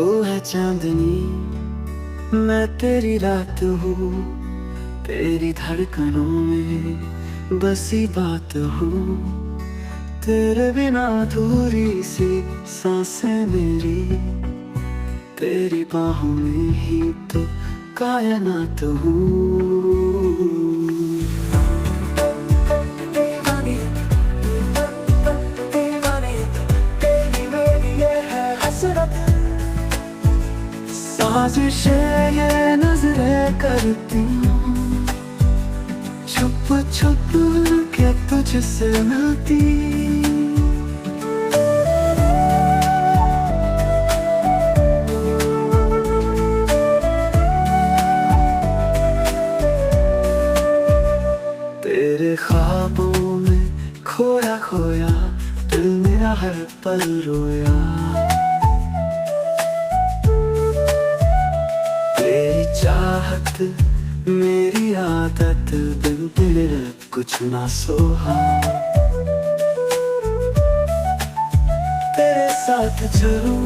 तो है चांदनी, मैं तेरी रात हूँ, तेरी धड़कनों में बसी बात हूँ। तेरे बिना अधूरी सी सांसें मेरी, तेरी बाहों में ही तो कायनात हूँ। साजिशें ये नजरें करती हूँ, छुप छुप के तुझसे मिलती। तेरे ख्वाबों में खोया खोया दिल मेरा हर पल रोया। चाहत मेरी आदत, बिन तेरे कुछ ना सोहा। तेरे साथ चलूं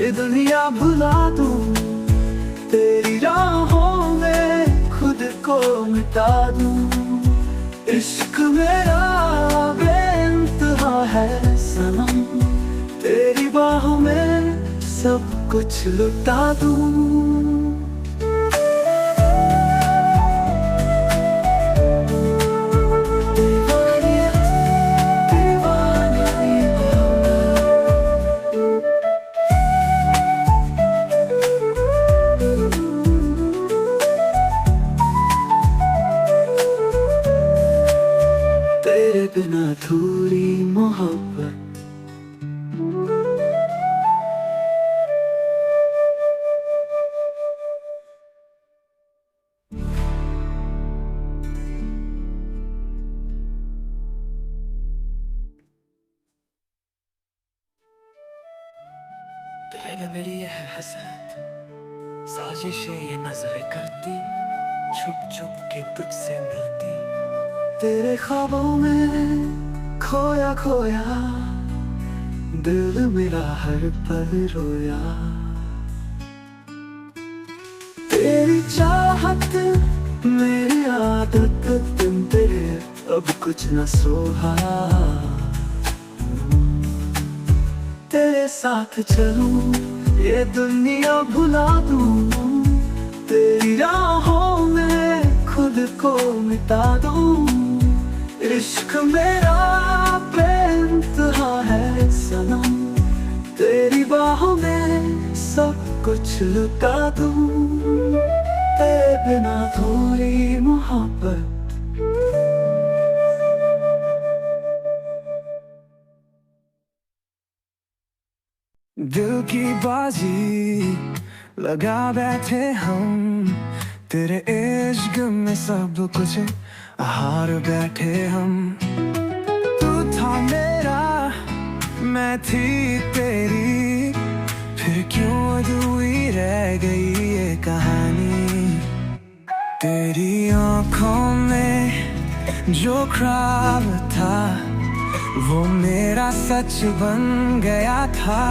ये दुनिया भुला दूं, तेरी राहों में खुद को मिटा दूं। इश्क मेरा बेइंतहा है सनम, तेरी बाहों में सब कुछ लुटा दूं। तेरे बिना अधूरी मोहब्बत, तेरे मेरी ये है हसरत, साजिशें ये नजरें करती, छुप छुप के तुझसे मिलती। तेरे ख्वाबों में खोया खोया दिल मेरा हर पल रोया। तेरी चाहत मेरी आदत, बिन तेरे अब कुछ न सोहा। तेरे साथ चलूं ये दुनिया भुला दूं, तेरी राहों में खुद को मिटा दूं। इश्क मेरा बेइंतहा है सनम, तेरी बाहों में सब कुछ लुटा दूं। तेरे बिना थोड़ी मोहब्बत, दिल की बाजी लगा बैठे हम, तेरे इश्क में सब कुछ हार बैठे हम। तू था मेरा मैं थी तेरी, फिर क्यों अधूरी रह गई ये कहानी। तेरी आँखों में जो ख्वाब था, वो मेरा सच बन गया था।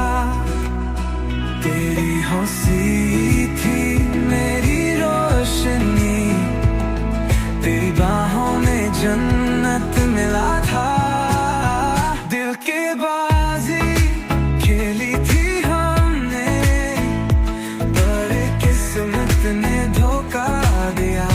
तेरी हंसी थी मेरी रोशनी, तेरी बाहों में जन्नत मिला था। दिल की बाजी खेली थी हमने, बड़े किस्मत ने धोखा दिया।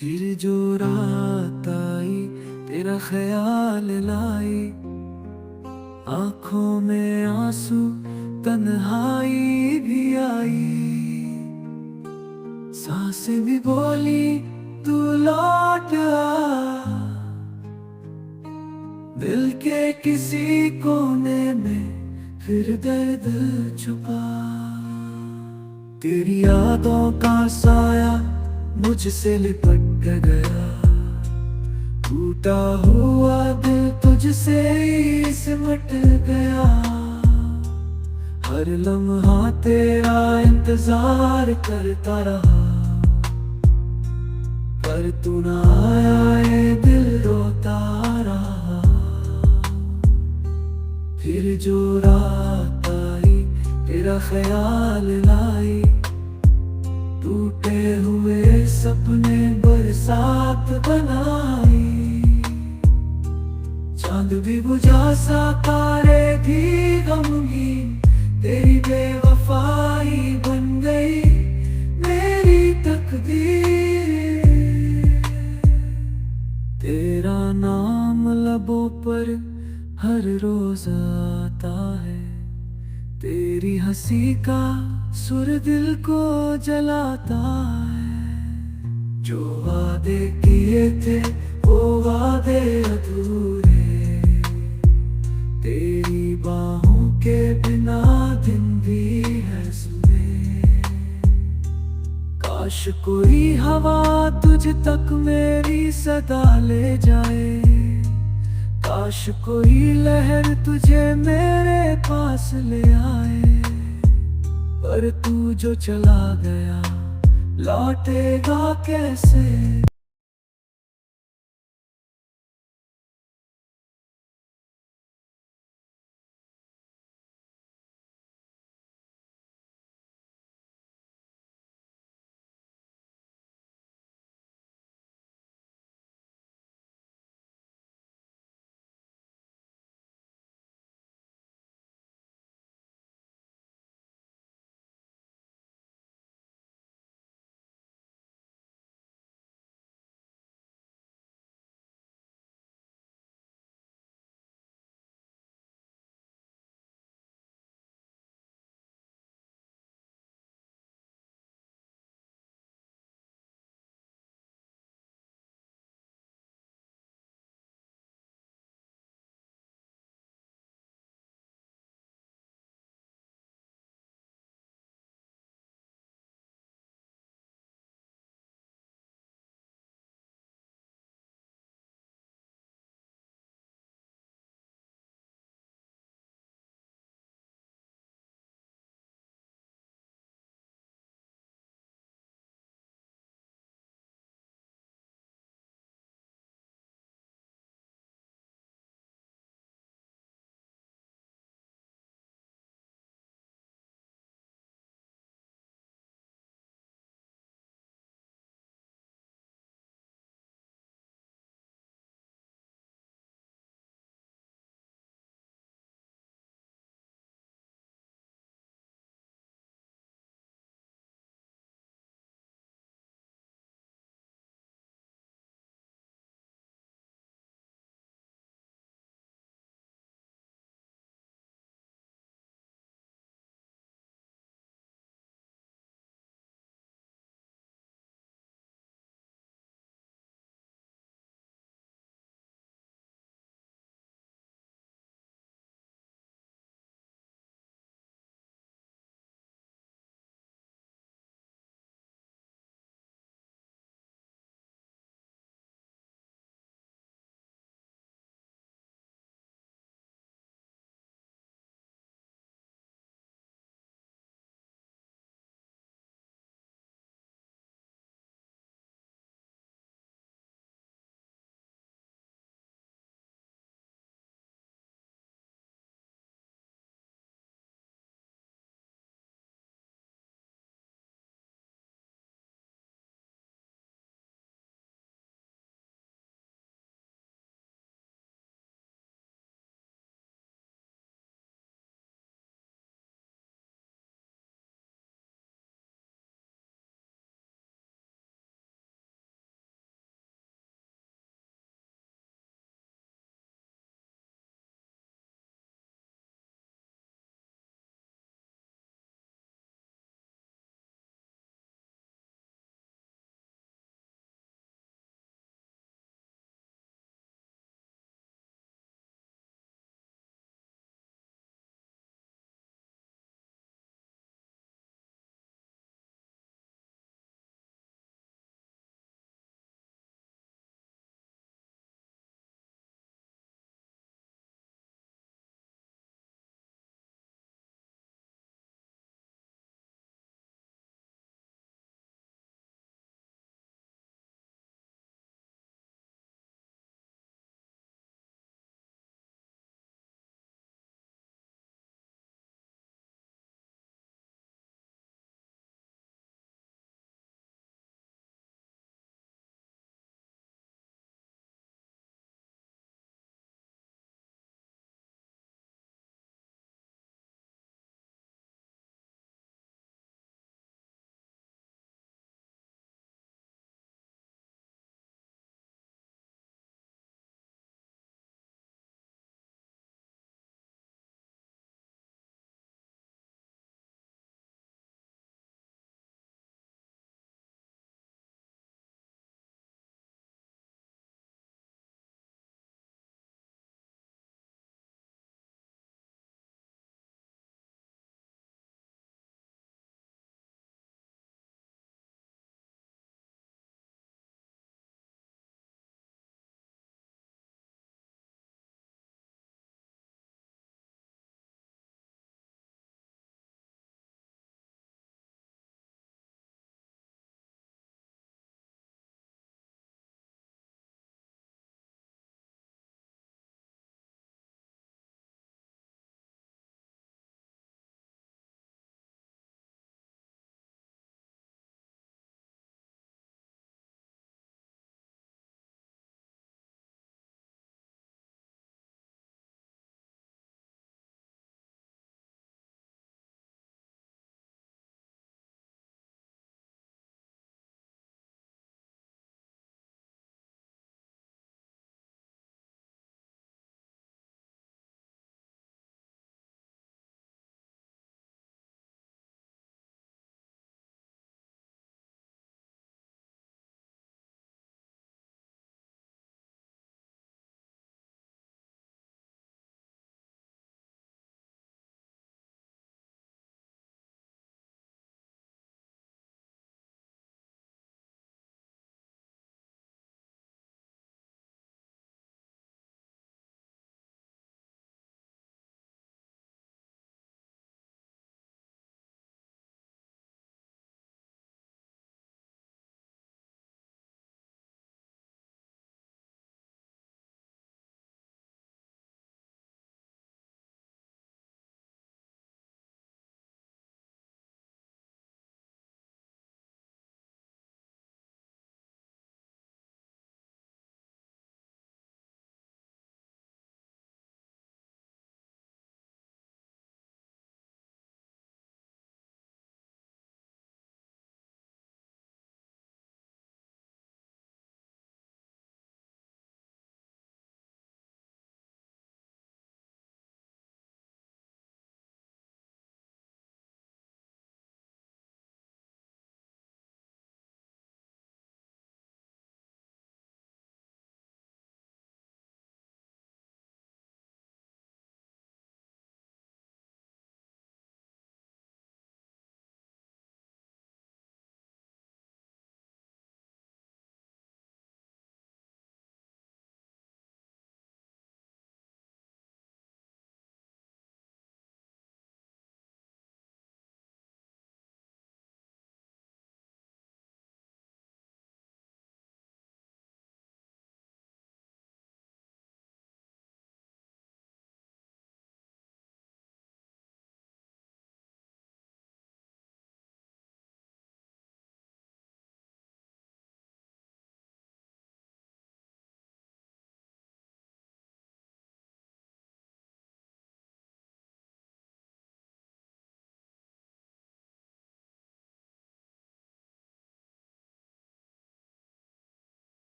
फिर जो रात आई तेरा ख्याल लाई, आंखों में आंसू तन्हाई भी आई, सांसें भी बोली तू लौट आ, दिल के किसी कोने में फिर दर्द छुपा। तेरी यादों का साया मुझसे लिपट गया, टूटा हुआ दिल तुझसे ही सिमट गया। हर लम्हा तेरा इंतजार करता रहा, पर तू ना आया, ये दिल रोता रहा। फिर जो रात आई तेरा ख्याल लाई, टूटे हुए सपने बरसात बनाई। चांद भी बुझा सा तारे भी गमगीन, तेरी बेवफाई बन गई मेरी तकदीर। तेरा नाम लबों पर हर रोज आता है, तेरी हंसी का सुर दिल को जलाता है। जो वादे किए थे वो वादे अधूरे, तेरी बाहों के बिना दिन भी है सुने। काश कोई हवा तुझ तक मेरी सदा ले जाए, काश कोई लहर तुझे मेरे पास ले आए। पर तू जो चला गया लौटेगा कैसे।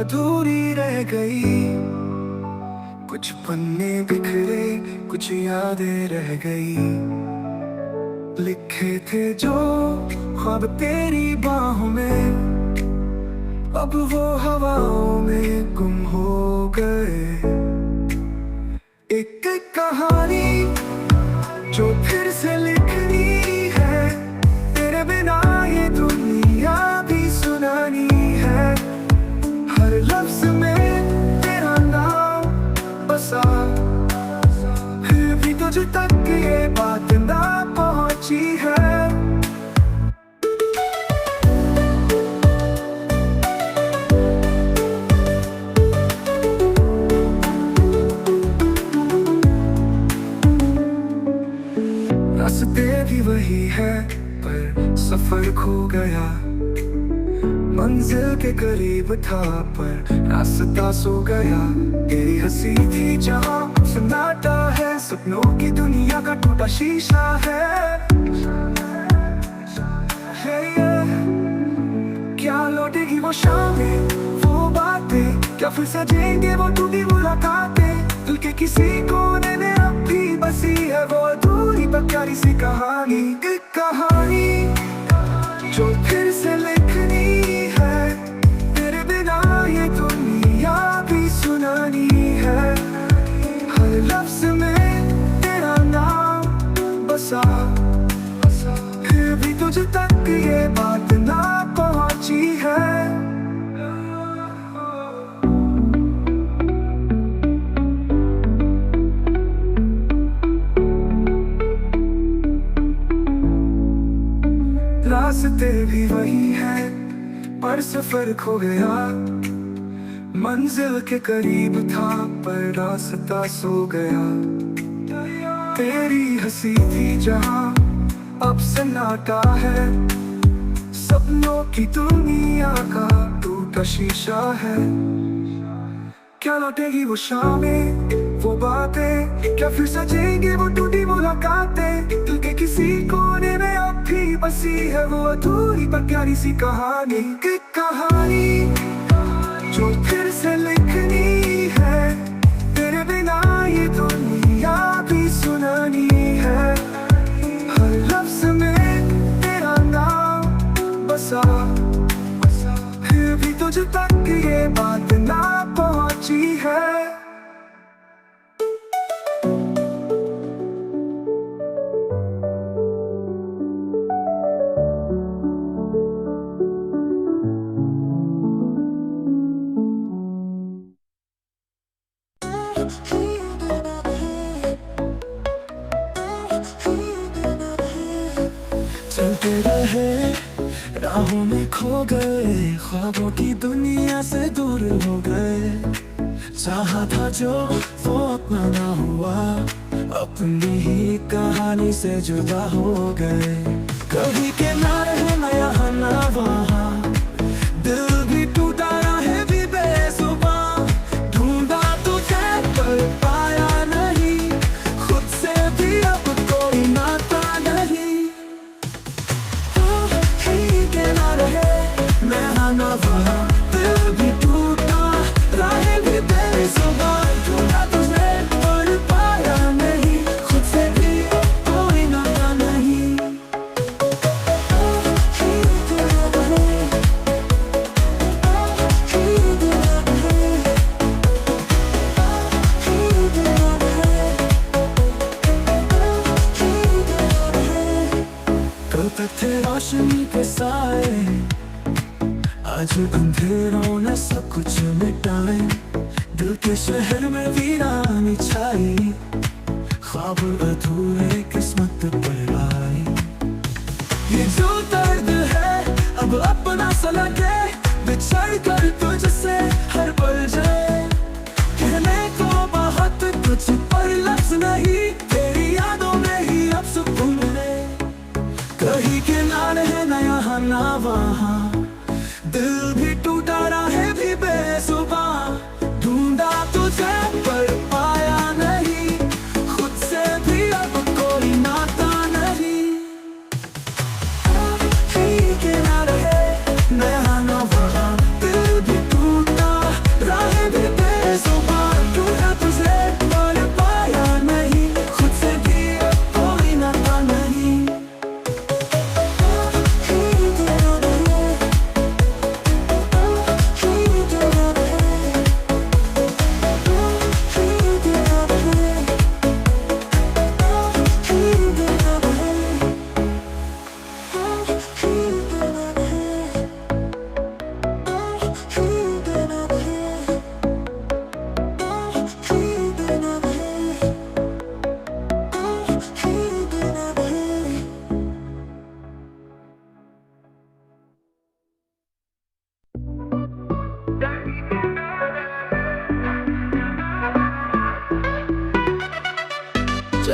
अधूरी रह गई। कुछ पन्ने बिखरे, कुछ यादें रह गई। लिखे थे जो ख्वाब तेरी बाहों में, अब वो हवाओं में गुम हो गए। एक एक कहानी जो फिर से लिखनी है, तेरे बिना ये दुनिया भी सुनानी है। हर लफ्ज में तेरा नाम बसा, फिर भी तुझ तक ये बात ना पहुंची है। रास्ते भी वही है पर सफर खो गया। मंजिल के करीब था पर रास्ता सो गया। तेरी हंसी थी जहाँ सन्नाटा है, सपनों की दुनिया का टूटा शीशा है। क्या लौटेगी वो शामें, वो बातें, क्या फिर सजेंगे वो टूटी मुलाकातें। दिल के किसी कोने में अब भी बसी है वो अधूरी पर प्यारी सी कहानी। एक कहानी जो फिर से लिखनी है, तेरे बिना ये दुनिया भी सुनानी है। हर लफ्ज में तेरा नाम बसा, फिर भी तुझ तक ये बात ना पहुंची है। रास्ते भी वही है पर सफर खो गया। मंजिल के करीब था पर रास्ता सो गया। तेरी हंसी थी जहाँ अब सन्नाटा है, सपनों की दुनिया का टूटा शीशा है। क्या लौटेगी वो शामें, वो बातें, क्या फिर सजेंगे वो टूटी मुलाकातें। दिल के किसी कोने में अब भी बसी है वो अधूरी पर प्यारी सी कहानी। एक कहानी जो फिर से लिखनी है, तेरे बिना ये दुनिया भी सुनानी है। हर लफ्ज में तेरा नाम बसा, फिर भी तुझ तक ये बात ना पहुंची है। चलते रहे राहों में खो गए, ख्वाबों की दुनिया से दूर हो गए। चाहा था जो वो अपना ना हुआ, अपनी ही कहानी से जुदा हो गए। कभी किनारे ना यहाँ ना वहाँ, दिल भी टूटा रहे भी बेजुबां। ढूंढा तुझे पर पाया नहीं, खुद से भी अब कोई नाता नहीं। ना वहाँ दिल भी टूटा रहे भी बेजुबां। ढूंढा तुझे पर पाया नहीं, खुद से भी कोई नाता नहीं। कल तक थे रोशनी के साए, आज अंधेरों ने सब कुछ मिटाए। दिल के शहर में वीरानी छाई, ख्वाब अधूरे किस्मत पर आए। ये जो दर्द है अब अपना सा लगे, बिछड़ कर तुझसे हर पल जाए। कहने को बहुत कुछ पर लफ्ज नहीं, तेरी यादों में ही अब सुकून है। कहीं किनारे है ना यहाँ ना वहाँ, दिल भी टूटा रहे भी बेजुबां। ढूंढा तुझे पर पाया नहीं, खुद से भी अब कोई नाता नहीं। किनारे ना यहाँ ना वहाँ, दिल भी टूटा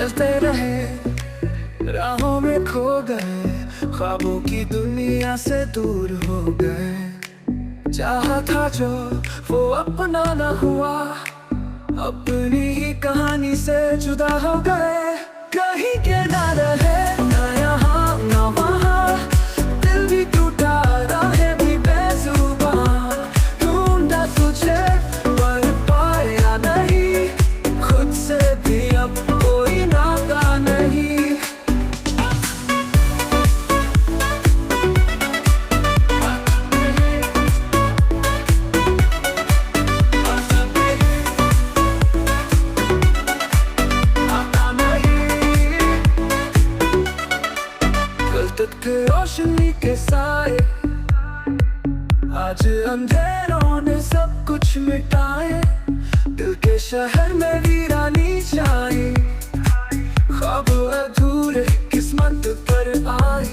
चलते रहे, राहों में खो गए, ख्वाबों की दुनिया से दूर हो गए। चाहा था जो वो अपना न हुआ, अपनी ही कहानी से जुदा हो गए। कहीं के ना रहे, ना यहाँ ना वहाँ, दिल भी टूटा, राहें भी बेजुबां। ढूंढा तुझे पर पाया नहीं, खुद से भी अब कोई नाता नहीं। रोशनी के साए, आज अंधेरों ने सब कुछ मिटाए। दिल के शहर में वीरानी छाई, ख्वाब अधूरे किस्मत पर आए।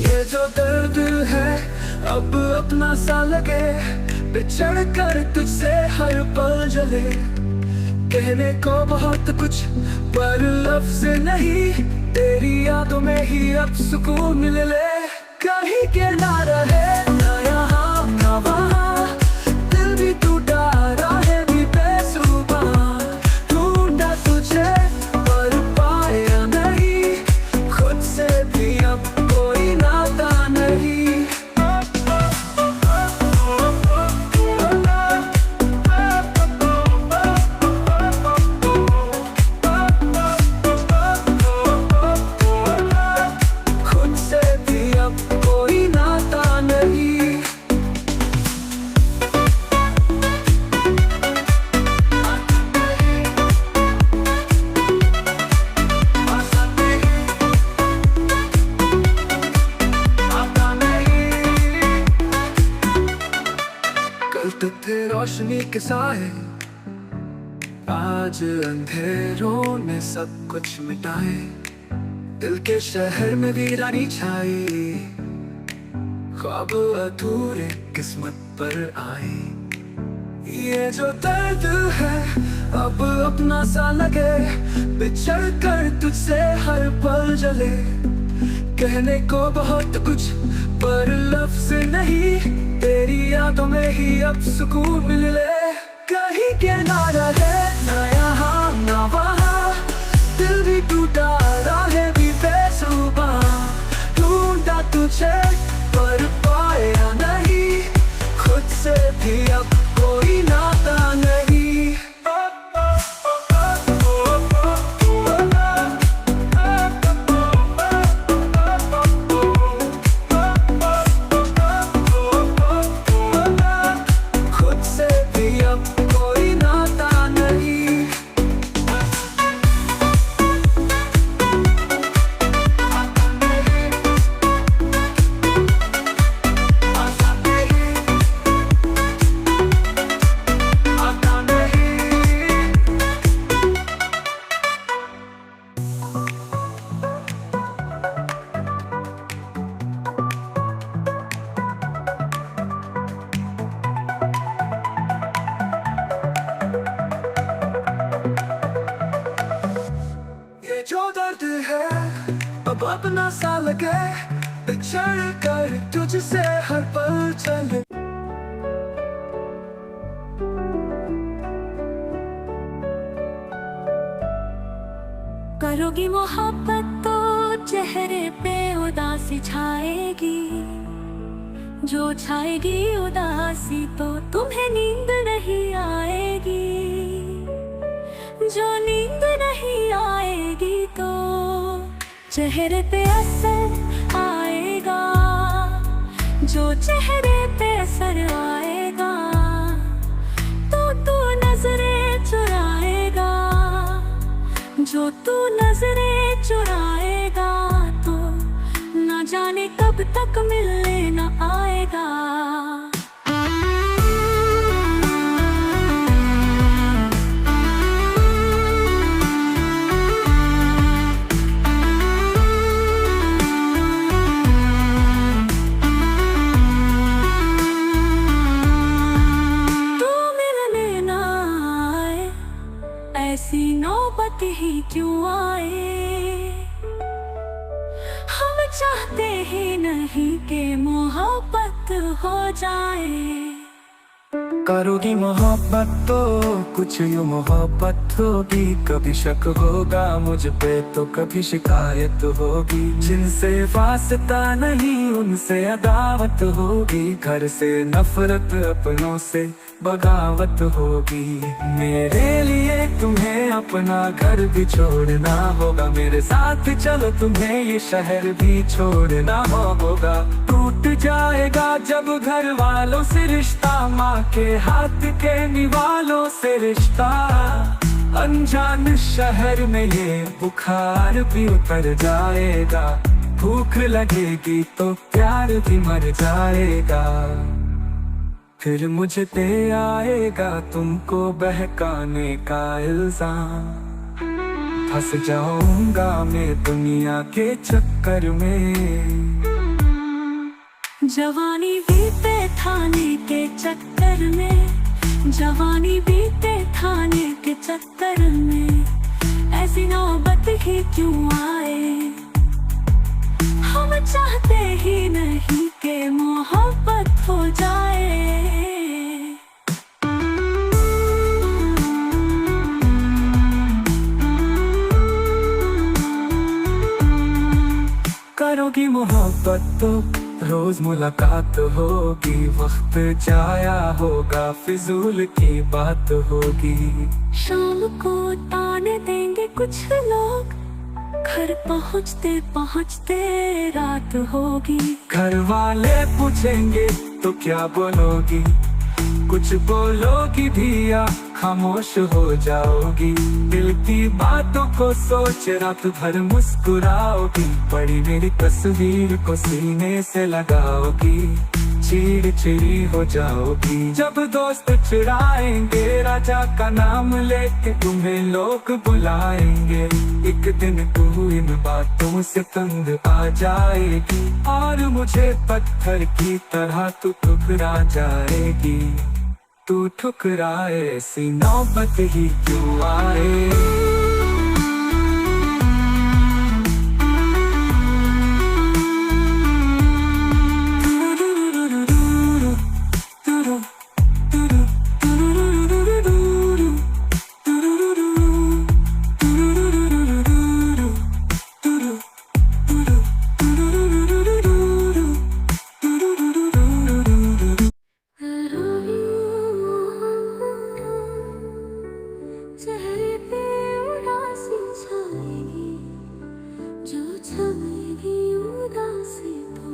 ये जो दर्द है अब अपना सा लगे, बिछड़ कर तुझसे हर पल जले। कहने को बहुत कुछ पर लफ्ज नहीं, तेरी यादों में ही अब सुकून मिल ले। कहीं के ना रहे, ना यहाँ ना वहाँ, दिल भी टूटा, राहें भी बेजुबां। ढूंढा तुझे पर पाया नहीं, खुद से भी अब कोई नाता नहीं। तो थे रोशनी के साए, आज अंधेरों ने सब कुछ मिटाए। दिल के शहर में वीरानी छाई, ख्वाब अधूरे किस्मत पर आए। ये जो दर्द है अब अपना सा लगे, बिछड़ कर तुझसे हर पल जले। कहने को बहुत कुछ पर लफ्ज नहीं, तेरी यादों में ही अब सुकून मिल ले। कहीं के ना रहे, ना यहाँ ना वहाँ, दिल भी टूटा, राहें भी बेजुबां। ढूंढा तुझे पर पाया नहीं, खुद से भी अब कोई नाता नहीं। जो दर्द है अब अपना सा लगे, बिछड़ कर तुझसे हर पल चले। करोगी मोहब्बत तो चेहरे पे उदासी छाएगी, जो छाएगी उदासी तो तुम्हें नींद नहीं आएगी। जो नींद नहीं आएगी तो चेहरे पे असर आएगा, जो चेहरे पे असर आएगा तो तू नजरें चुराएगा। जो तू नजरें चुराएगा तो न जाने कब तक मिलने न आएगा। बात ही क्यों आए। हम चाहते ही नहीं कि मोहब्बत हो जाए। करोगी मोहब्बत तो कुछ यूं मोहब्बत होगी। कभी शक होगा मुझ पे तो कभी शिकायत होगी। जिनसे वास्ता नहीं उनसे अदावत होगी। घर से नफरत अपनों से बगावत होगी। मेरे लिए तुम्हें अपना घर भी छोड़ना होगा। मेरे साथ चलो तुम्हें ये शहर भी छोड़ना होगा। टूट जाएगा जब घर वालों से रिश्ता, माँ के हाथ के निवालों से रिश्ता। अनजान शहर में ये बुखार भी उतर जाएगा। भूख लगेगी तो प्यार भी मर जाएगा। फिर मुझे दे आएगा तुमको बहकाने का इल्जाम। फंस जाऊंगा मैं दुनिया के चक्कर में। जवानी बीते थाने के चक्कर में, जवानी बीते थाने के चक्कर में। ऐसी नौबत ही क्यों आए। हम चाहते ही नहीं कि मोहब्बत हो जाए। करोगी मोहब्बत तो रोज मुलाकात होगी। वक्त जाया होगा फिजूल की बात होगी। शाम को ताने देंगे कुछ लोग, घर पहुँचते पहुँचते रात होगी। घर वाले पूछेंगे तो क्या बोलोगी। कुछ बोलोगी भी या खामोश हो जाओगी। दिल की बातों को सोच रात भर मुस्कुराओगी। बड़ी मेरी तस्वीर को सीने से लगाओगी। चिड़चिड़ी हो जाओगी जब दोस्त चिढ़ाएंगे। राजा का नाम लेके तुम्हें लोग बुलाएंगे। एक दिन तू इन बातों से तंग आ जाएगी। और मुझे पत्थर की तरह तू ठुकरा जाएगी। तू ठुकराए ऐसी नौबत ही क्यों आए। चेहरे पे उदासी छाएगी, जो छाएगी उदासी तो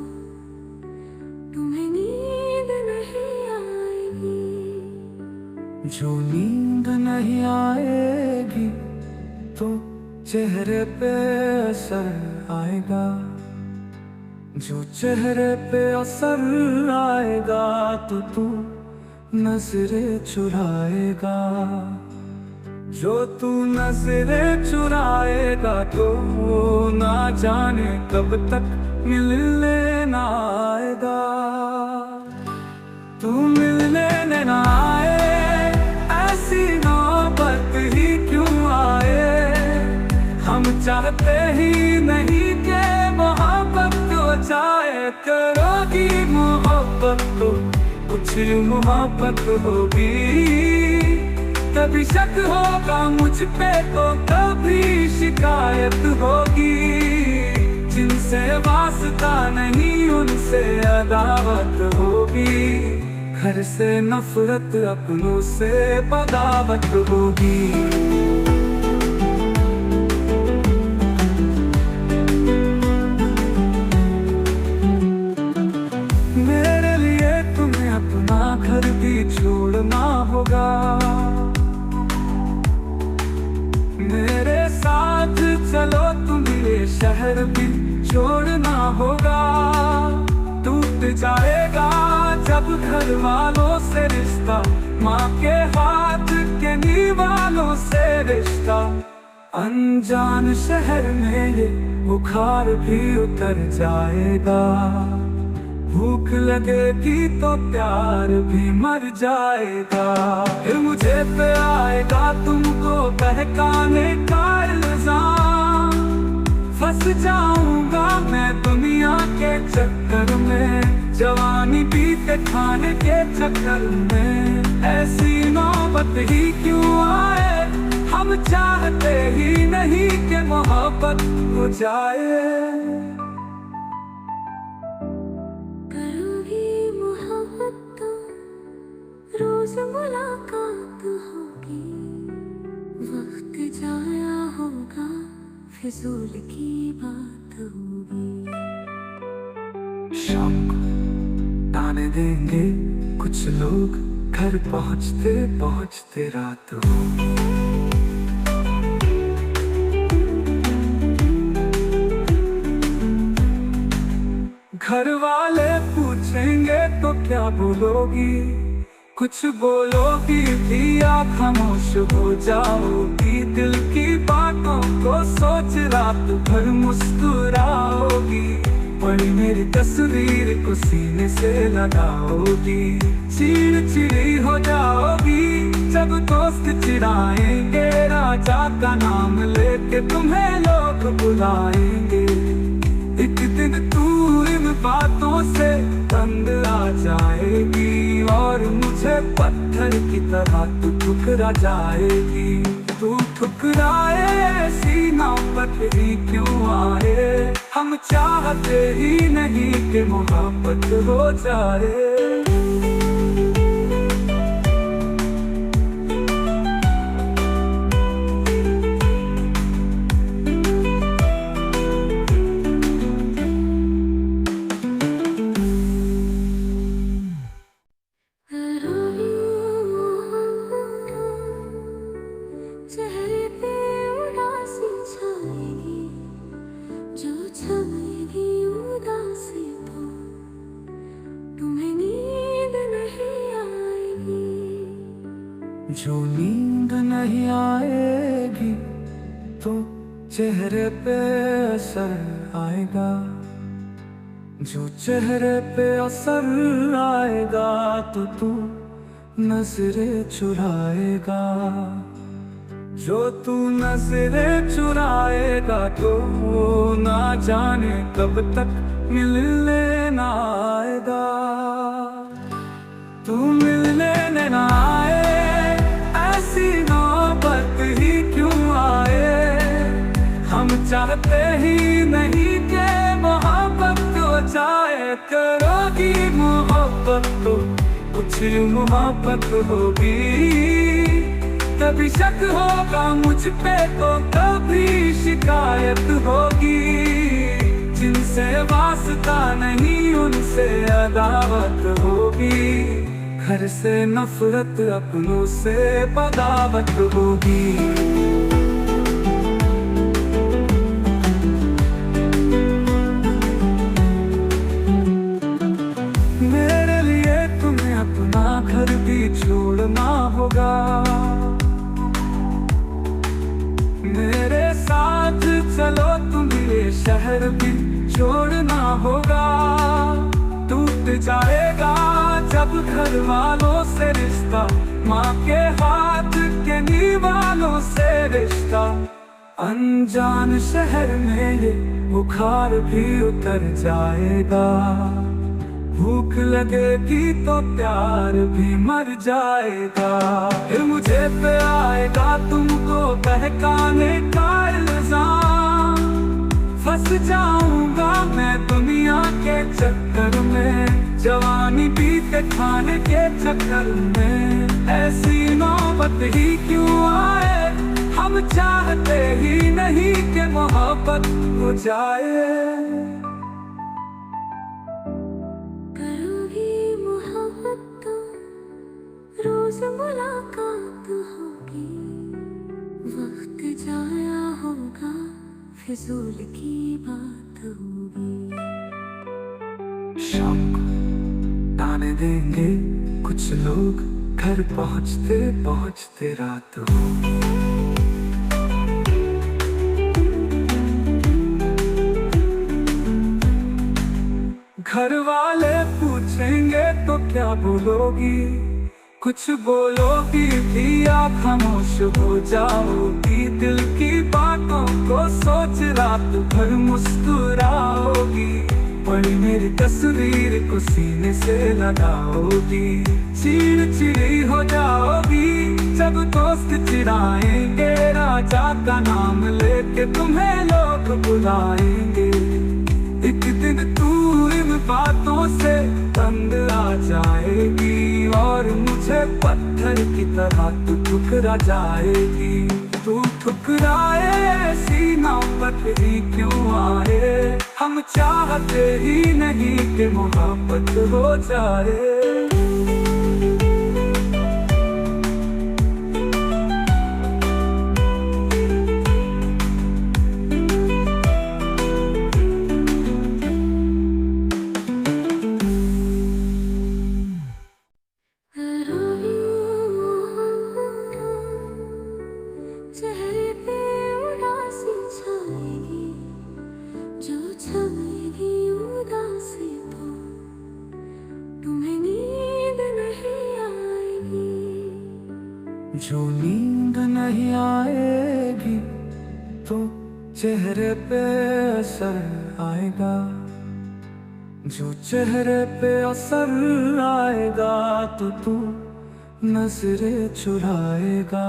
तुम्हें नींद नहीं आएगी। जो नींद नहीं आएगी तो चेहरे पे असर आएगा। जो चेहरे पे असर आएगा तो तू नजरें चुराएगा। जो तू नजरें चुराएगा तो वो ना जाने कब तक मिलने ना आएगा। तू मिलने ना आए ऐसी नौबत ही क्यों आए। हम चाहते ही नहीं कि मोहब्बत हो जाए। करोगी मोहब्बत तो कुछ मोहब्बत होगी। कभी शक होगा मुझ पे तो कभी शिकायत होगी। जिनसे वास्ता नहीं उनसे अदावत होगी। घर से नफरत अपनों से बगावत होगी। मेरे लिए तुम्हें अपना घर भी छोड़ना होगा। मेरे साथ चलो तुम्हें ये शहर भी छोड़ना होगा। टूट जाएगा जब घर वालों से रिश्ता, माँ के हाथ के निवालों से रिश्ता। अनजान शहर में ये बुखार भी उतर जाएगा। भूख लगेगी तो प्यार भी मर जाएगा। फिर मुझे पे आएगा तुमको बहकाने का इल्जाम। फंस जाऊंगा मैं दुनिया के चक्कर में, जवानी बीते खाने के चक्कर में। ऐसी नौबत ही क्यों आए, हम चाहते ही नहीं कि मोहब्बत हो जाए। करोगी मोहब्बत तो रोज मुलाकात होगी, वक्त जाया होगा फिजूल की बात होगी। शाम को ताने देंगे कुछ लोग, घर पहुँचते पहुँचते रात होगी। घर वाले पूछेंगे तो क्या बोलोगी, कुछ बोलोगी भी या खामोश हो जाओगी। दिल की बातों को सोच रात भर मुस्कुराओगी, पड़ी मेरी तस्वीर को सीने से लगाओगी। चिड़चिड़ी हो जाओगी जब दोस्त चिढ़ाएंगे, राजा का नाम लेके तुम्हें लोग बुलाएंगे। एक दिन तू इन बातों से तंग आ जाएगी, और मुझे पत्थर की तरह तू ठुकरा जाएगी। तू ठुकराए सीना पर ही क्यों आए, हम चाहते ही नहीं कि मोहब्बत हो जाए। चेहरे पे उदासी छाएगी, जो छाएगी उदासी तो तुम्हें नींद नहीं आएगी। जो नींद नहीं आएगी तो चेहरे पे असर आएगा, जो चेहरे पे असर आएगा तो तू नजरें चुराएगा। जो तू नजरें चुराएगा तो ना जाने कब तक मिलने ना आएगा। तू मिलने ना आए, ऐसी नौबत ही क्यों आए, हम चाहते ही नहीं कि मोहब्बत हो जाए। करोगी मोहब्बत तो कुछ मोहब्बत होगी, कभी शक होगा मुझ पे तो कभी शिकायत होगी। जिनसे वास्ता नहीं उनसे अदावत होगी, घर से नफरत अपनों से बगावत होगी। मेरे लिए तुम्हें अपना घर भी छोड़ना होगा, मेरे साथ चलो तुम्हें ये शहर भी छोड़ना होगा। टूट जाएगा जब घर वालों से रिश्ता, माँ के हाथ के निवालों से रिश्ता। अनजान शहर में ये बुखार भी उतर जाएगा, भूख लगेगी तो प्यार भी मर जाएगा। फिर मुझे पे आएगा तुमको बहकाने का इल्जाम। फंस जाऊंगा मैं दुनिया के चक्कर में, जवानी बीते खाने के चक्कर में। ऐसी नौबत ही क्यों आए, हम चाहते ही नहीं कि मोहब्बत हो जाए। रोज मुलाकात होगी, वक्त जाया होगा फिजूल की बात होगी। शाम को ताने देंगे कुछ लोग, घर पहुँचते पहुँचते रात होगी। घर वाले क्या बोलोगी? कुछ बोलोगी भी या खामोश हो जाओगी? दिल की बातों को सोच रात भर मुस्कुराओगी, पड़ी मेरी तस्वीर को सीने से लगाओगी। चिड़चिड़ी हो जाओगी जब दोस्त चिढ़ाएंगे, राजा का नाम लेके तुम्हें लोग बुलाएंगे। एक दिन तू इन बातों से तंग आ जाएगी और मुझे पत्थर की तरह तू ठुकरा जाएगी। तू ठुकराए ऐसी नौबत ही क्यों आए? हम चाहते ही नहीं कि मोहब्बत हो जाए। चेहरे पे उदासी छाएगी, जो छाएगी उदासी तो तुम्हें नींद नहीं आएगी। जो नींद नहीं आएगी तो चेहरे पे असर आएगा, जो चेहरे पे असर आएगा तो तू नजरें चुराएगा।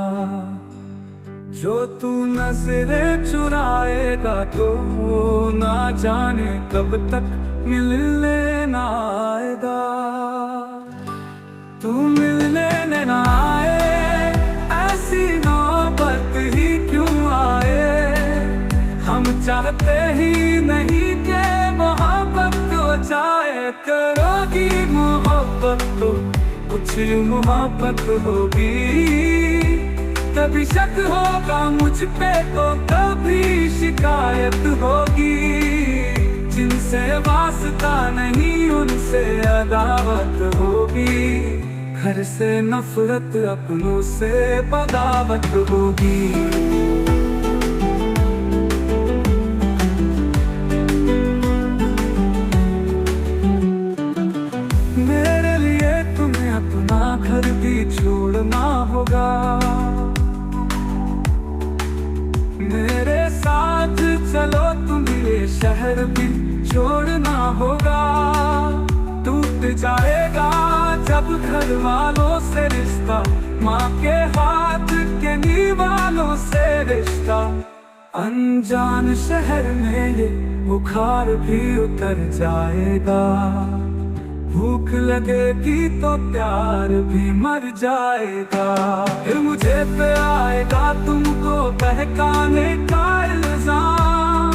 जो तू नजरें चुराएगा तो वो ना जाने कब तक मिलने ना आएगा। तू मिलने ना आए, ऐसी नौबत ही क्यों आए? हम चाहते ही नहीं कि मोहब्बत हो जाए। करोगी मोहब्बत तो कुछ मोहब्बत होगी, कभी शक होगा मुझ पे तो कभी शिकायत होगी। जिनसे वास्ता नहीं उनसे अदावत होगी, घर से नफरत अपनों से बगावत होगी। मेरे लिए तुम्हें अपना घर भी छोड़ना होगा, मेरे साथ चलो तुम्हें ये शहर भी छोड़ना होगा। टूट जाएगा जब घर वालों से रिश्ता, माँ के हाथ के निवालों से रिश्ता। अनजान शहर में ये बुखार भी उतर जाएगा, भूख लगेगी तो प्यार भी मर जाएगा। फिर मुझे पे आएगा तुमको बहकाने का इल्जाम,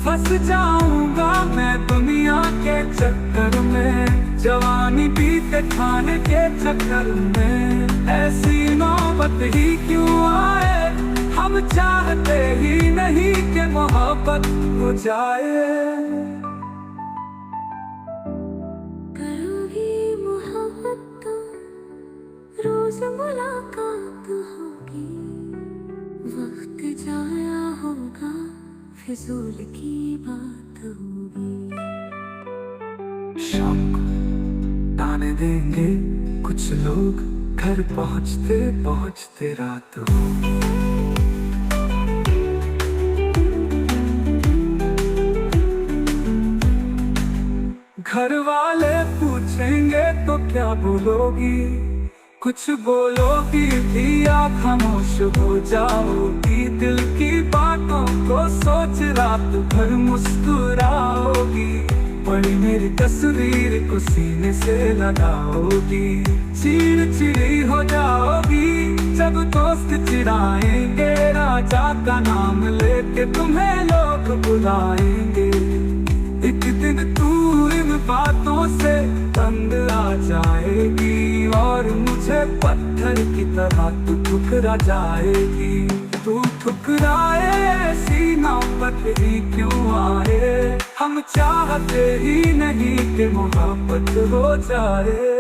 फंस जाऊंगा मैं दुनिया के चक्कर में, जवानी बीते खाने के चक्कर में। ऐसी नौबत ही क्यों आए? हम चाहते ही नहीं कि मोहब्बत हो जाए। रोज मुलाकात होगी, वक्त जाया होगा, फिजूल की बात होगी। शाम को ताने देंगे कुछ लोग, घर पहुँचते पहुँचते रात होगी। घर वाले पूछेंगे तो क्या बोलोगी? कुछ बोलोगी भी या खामोश हो जाओगी? दिल की बातों को सोच रात भर मुस्कुराओगी, पड़ी मेरी तस्वीर को सीने से लगाओगी। चिड़चिड़ी हो जाओगी जब दोस्त चिढ़ाएंगे, राजा का नाम लेके तुम्हें लोग बुलाएंगे। एक दिन तू इन बातों से तंग आ जाएगी और मुझे पत्थर की तरह तू ठुकरा जाएगी। तू ठुकराए ऐसी नौबत ही क्यों आए? हम चाहते ही नहीं कि मोहब्बत हो जाए।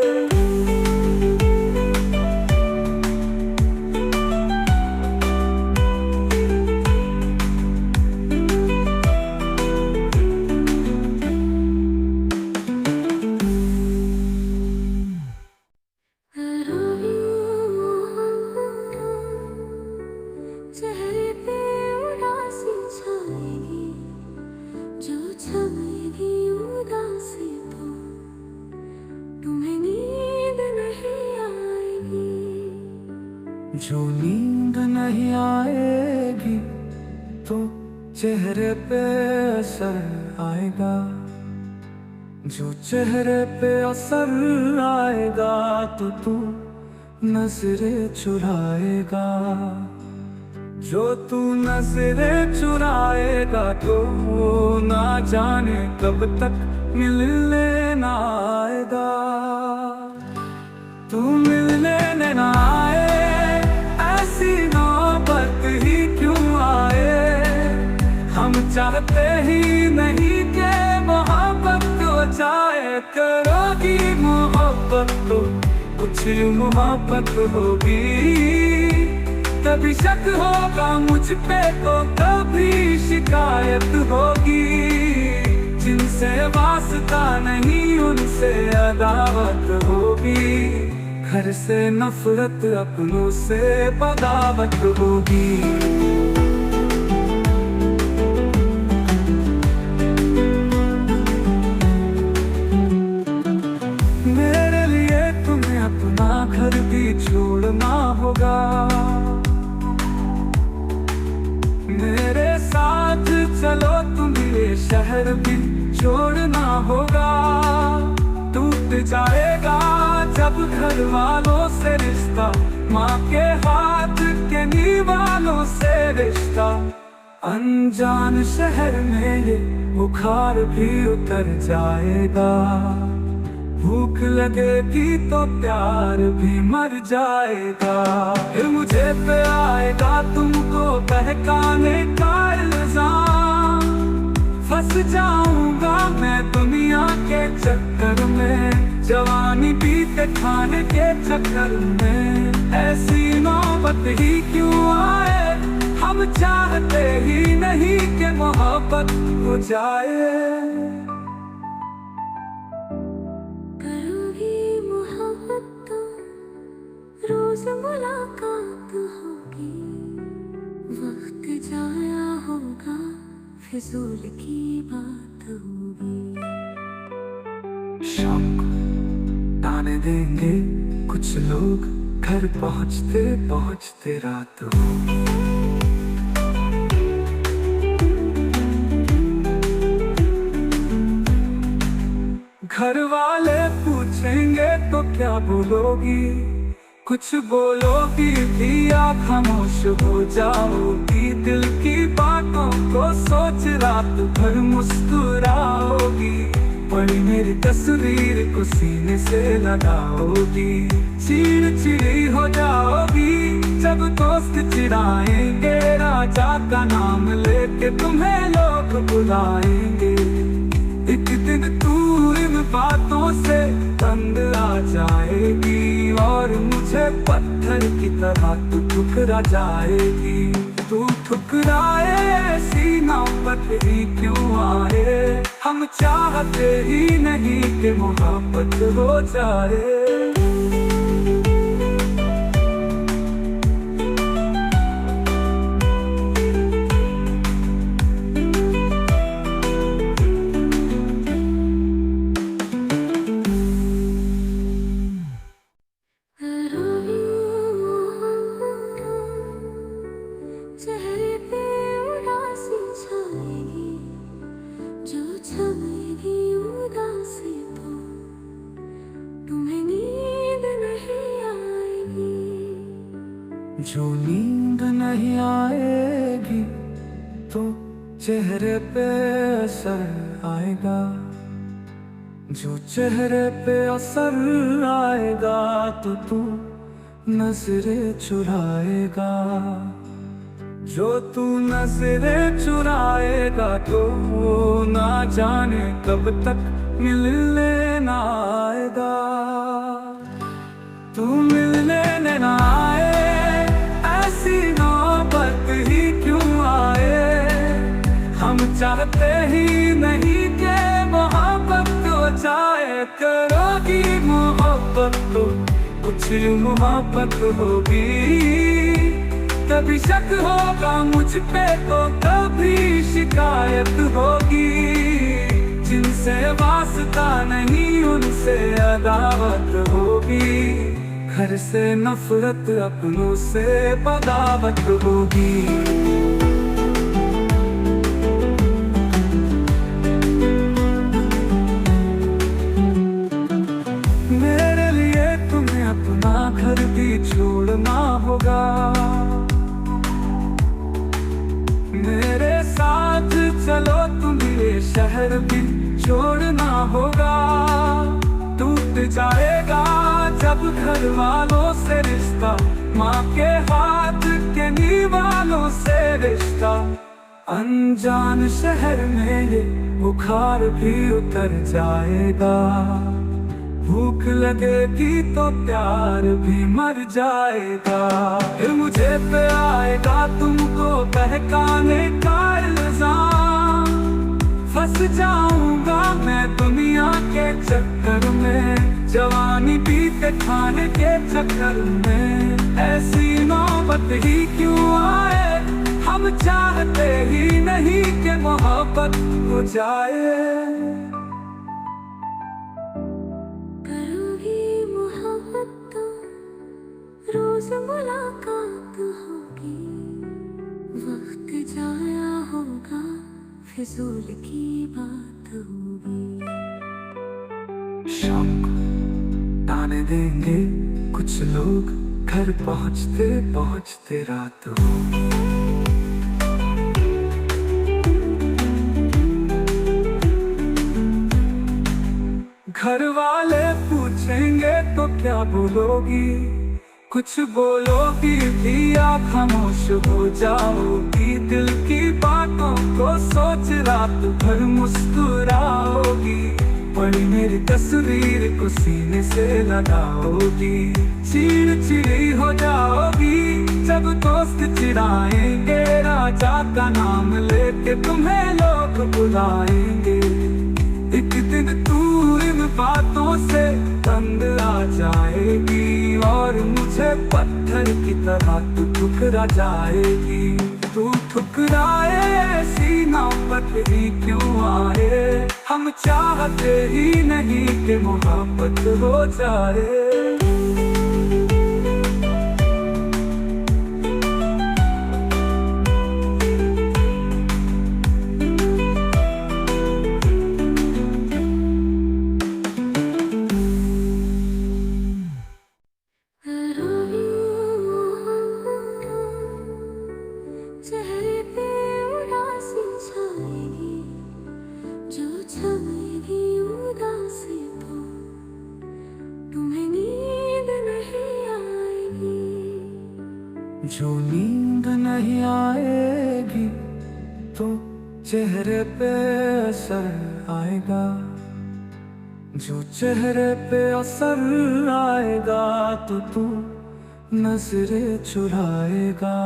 नींद नहीं आएगी तो चेहरे पे असर आएगा, जो चेहरे पे असर आएगा तो तू नजरें चुराएगा, जो तू नजरें चुराएगा तो ना जाने कब तक मिलने ना आएगा। तू मिलने ना आए, ऐसी नौबत ही क्यों आए, हम चाहते ही नहीं कि मोहब्बत हो जाए। करोगी मोहब्बत तो कुछ मोहब्बत होगी, कभी शक होगा मुझ पे तो कभी शिकायत होगी, जिनसे वास्ता नहीं उनसे अदावत होगी, घर से नफरत अपनों से बगावत होगी। मेरे लिए तुम्हें अपना घर भी छोड़ना होगा, मेरे साथ चलो तुम्हें शहर भी छोड़ना होगा। टूट जाएगा जब घर वालों से रिश्ता, माँ के हाथ के निवालों से रिश्ता, अनजान शहर में ये बुखार भी उतर जाएगा, भूख लगेगी तो प्यार भी मर जाएगा। फिर मुझे पे आएगा तुमको बहकाने का इल्जाम, फंस जाऊंगा मैं दुनिया के चक्कर में, जवानी बीते खाने के चक्कर में। ऐसी नौबत ही क्यों आए, हम चाहते ही नहीं कि मोहब्बत हो जाए। रोज मुलाकात होगी, वक्त जाया होगा, फिजूल की बात होगी। शाम को ताने देंगे कुछ लोग, घर पहुँचते पहुँचते रात होगी। घर वाले पूछेंगे तो क्या बोलोगी, कुछ बोलोगी भी या खामोश हो जाओगी, दिल की बातों को सोच रात भर मुस्कुराओगी, पड़ी मेरी तस्वीर को सीने से लगाओगी, चिड़चिड़ी हो जाओगी जब दोस्त चिढ़ाएंगे, राजा का नाम लेके तुम्हें लोग बुलाएंगे। एक दिन तू इन बातों से तंग आ जाएगी और मुझे पत्थर की तरह तू ठुकरा जाएगी। तू ठुकराए ऐसी नौबत ही क्यों आए, हम चाहते ही नहीं कि मोहब्बत हो जाए। चेहरे पे उदासी छाएगी, जो छाएगी उदासी तो तुम्हें नींद नहीं आएगी। जो नींद नहीं आएगी तो चेहरे पे असर आएगा, जो चेहरे पे असर आएगा तो तू नजरें चुराएगा, जो तू नजरें चुराएगा तो ना जाने कब तक मिलने ना आएगा। तू मिलने ना आए, ऐसी नौबत ही क्यों आए, हम चाहते ही नहीं कि मोहब्बत हो जाए। करोगी मोहब्बत तो कुछ मोहब्बत होगी, कभी शक होगा मुझ पे तो कभी शिकायत होगी, जिनसे वास्ता नहीं उनसे अदावत होगी, घर से नफरत अपनों से बगावत होगी। मेरे लिए तुम्हें अपना घर भी छोड़ना होगा, मेरे साथ चलो तुम्हें ये शहर भी छोड़ना होगा। टूट जाएगा जब घर वालों से रिश्ता, माँ के हाथ के निवालों से रिश्ता। अनजान शहर में ये बुखार भी उतर जाएगा, भूख लगेगी तो प्यार भी मर जाएगा। फिर मुझे पे आएगा तुमको बहकाने का इल्जाम, फंस जाऊंगा मैं दुनिया के चक्कर में, जवानी पीते खाने के चक्कर में। ऐसी नौबत ही क्यों आए, हम चाहते ही नहीं कि मोहब्बत हो जाए। रोज मुलाकात होगी, वक्त जाया होगा, फिजूल की बात होगी। शाम को ताने देंगे कुछ लोग, घर पहुँचते पहुँचते रात होगी। घर वाले पूछेंगे तो क्या बोलोगी, कुछ बोलोगी भी आप खामोश हो जाओगी। दिल की बातों को सोच रात भर मुस्कुराओगी, पड़ी मेरी तस्वीर को सीने से लगाओगी। चिड़चिड़ी हो जाओगी जब दोस्त चिढ़ाएंगे, राजा का नाम लेके तुम्हें लोग बुलाएंगे। एक दिन तू इन बातों से तंग आ जाएगी, और मुझे पत्थर की तरह तू ठुकरा जाएगी। तू ठुकराए ऐसी नौबत ही क्यों आए, हम चाहते ही नहीं कि मोहब्बत हो जाए। चेहरे पे उदासी छाएगी, जो छाएगी उदासी तो तुम्हें नींद नहीं आएगी। जो नींद नहीं आएगी तो चेहरे पे असर आएगा, जो चेहरे पे असर आएगा तो तू नजरें चुराएगा।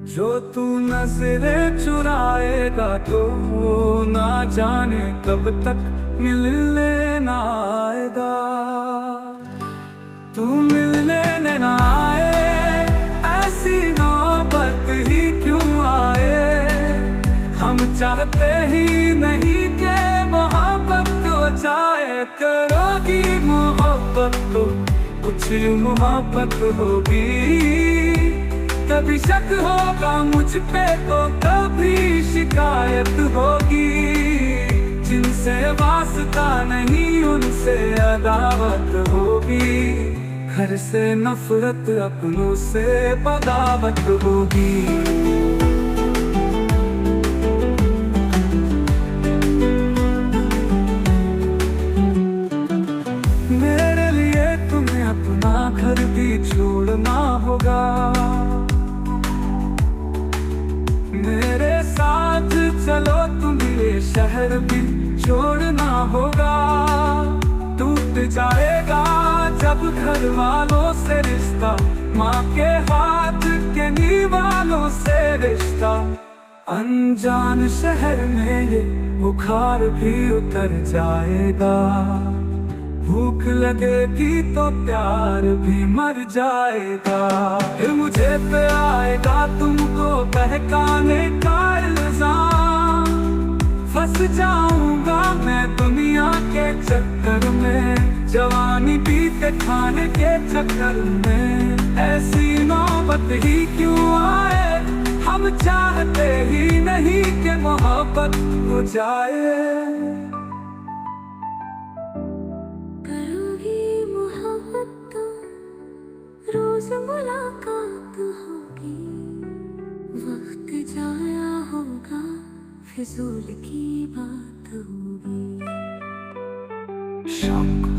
जो तू नजरें चुराएगा तो ना जाने कब तक मिलने ना आएगा। तू मिलने ना आए, ऐसी नौबत ही क्यों आए, हम चाहते ही नहीं कि मोहब्बत हो जाए। करोगी मोहब्बत तो कुछ मोहब्बत होगी, कभी शक होगा मुझ पे तो कभी शिकायत होगी। जिनसे वास्ता नहीं उनसे अदावत होगी, घर से नफरत अपनों से बगावत होगी। मेरे लिए तुम्हें अपना घर भी छोड़ना होगा, मेरे साथ चलो तुम्हें शहर भी छोड़ना होगा। टूट जाएगा जब घर वालों से रिश्ता, माँ के हाथ के निवालों से रिश्ता। अनजान शहर में ये बुखार भी उतर जाएगा, भूख लगेगी तो प्यार भी मर जाएगा। फिर मुझे पे आएगा तुमको बहकाने का इल्जाम, फंस जाऊंगा मैं दुनिया के चक्कर में, जवानी बीते खाने के चक्कर में ऐसी नौबत ही क्यों आए। हम चाहते ही नहीं कि मोहब्बत हो जाए। करोगी मोहब्बत तो रोज मुलाकात होगी, वक्त जाया होगा फिजूल की बात होगी। शाम को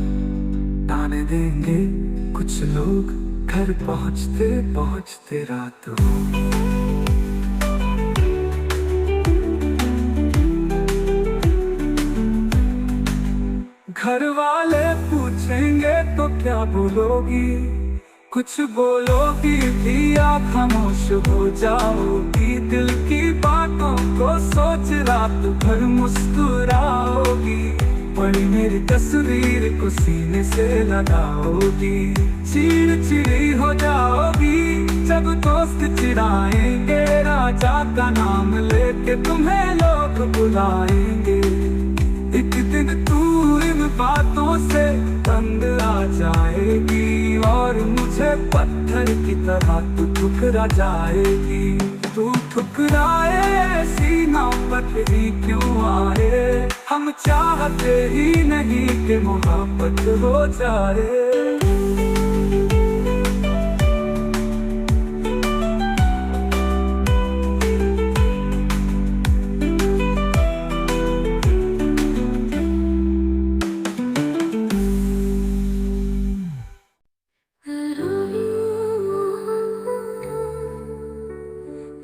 ताने देंगे कुछ लोग, घर पहुंचते पहुंचते रात होगी। घर वाले पूछेंगे तो क्या बोलोगी, कुछ बोलोगी भी आप खामोश हो जाओगी। दिल की बातों को सोच रात भर मुस्कुराओगी, पड़ी मेरी तस्वीर को सीने से लगाओगी। चिड़चिड़ी हो जाओगी जब दोस्त चिढ़ाएंगे, राजा का नाम लेके तुम्हें लोग बुलाएंगे। एक दिन तू इन बातों से तंग आ जाएगी और मुझे पत्थर की तरह तू ठुकरा जाएगी। तू ठुकराए ऐसी नौबत ही क्यों आए। हम चाहते ही नहीं कि मोहब्बत हो जाए।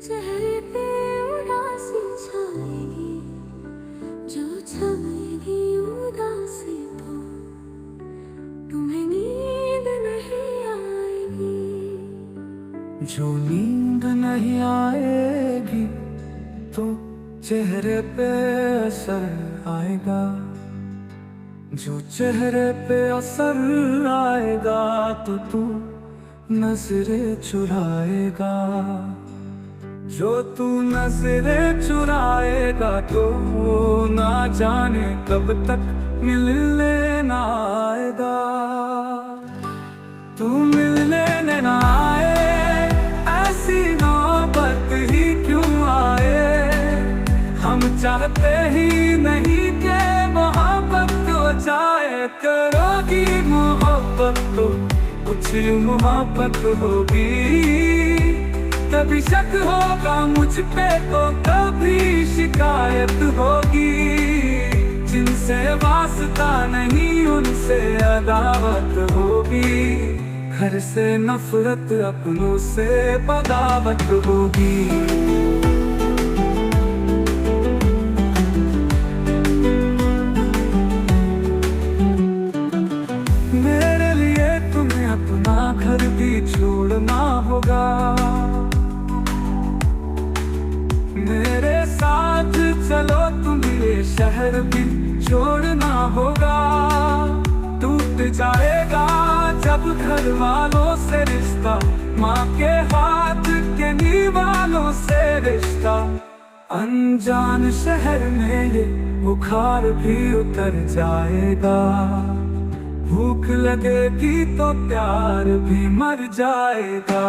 चेहरे पे उदासी छाएगी, जो छाएगी उदासी तो तुम्हें नींद नहीं आएगी। जो नींद नहीं आएगी तो चेहरे पे असर आएगा, जो चेहरे पे असर आएगा तो तू नजरें चुराएगा। जो तू नजरें चुराएगा तो वो ना जाने कब तक मिलने ना आएगा। तू मिलने ना आए, ऐसी नौबत ही क्यों आए। हम चाहते ही नहीं कि मोहब्बत हो जाए। करोगी मोहब्बत तो कुछ मोहब्बत होगी, कभी शक होगा मुझ पे तो कभी शिकायत होगी। जिनसे वास्ता नहीं उनसे अदावत होगी, घर से नफरत अपनों से बगावत होगी। मेरे लिए तुम्हें अपना घर भी छोड़ना होगा, मेरे साथ चलो तुम्हें शहर भी छोड़ना होगा। टूट जाएगा जब घर वालों से रिश्ता, माँ के हाथ के निवालों से रिश्ता। अनजान शहर में ये बुखार भी उतर जाएगा, भूख लगेगी तो प्यार भी मर जाएगा।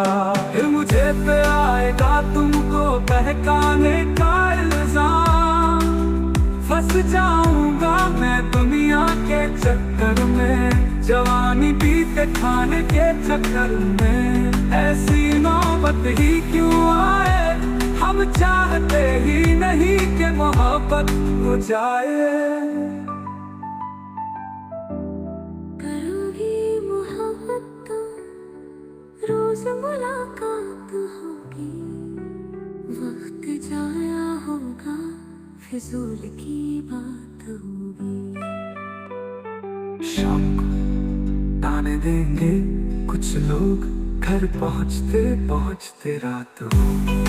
फिर मुझे पे आएगा तुमको बहकाने का इल्जाम, फंस जाऊंगा मैं दुनिया के चक्कर में। जवानी बीते खाने के चक्कर में ऐसी नौबत ही क्यों आए। हम चाहते ही नहीं कि मोहब्बत हो जाए। रोज मुलाकात होगी, वक्त जाया होगा फिजूल की बात होगी। शाम को ताने देंगे कुछ लोग, घर पहुंचते पहुंचते रात होगी।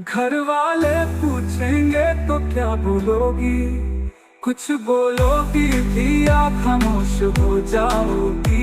घर वाले पूछेंगे तो क्या बोलोगी, कुछ बोलोगी भी आप खामोश हो जाओगी।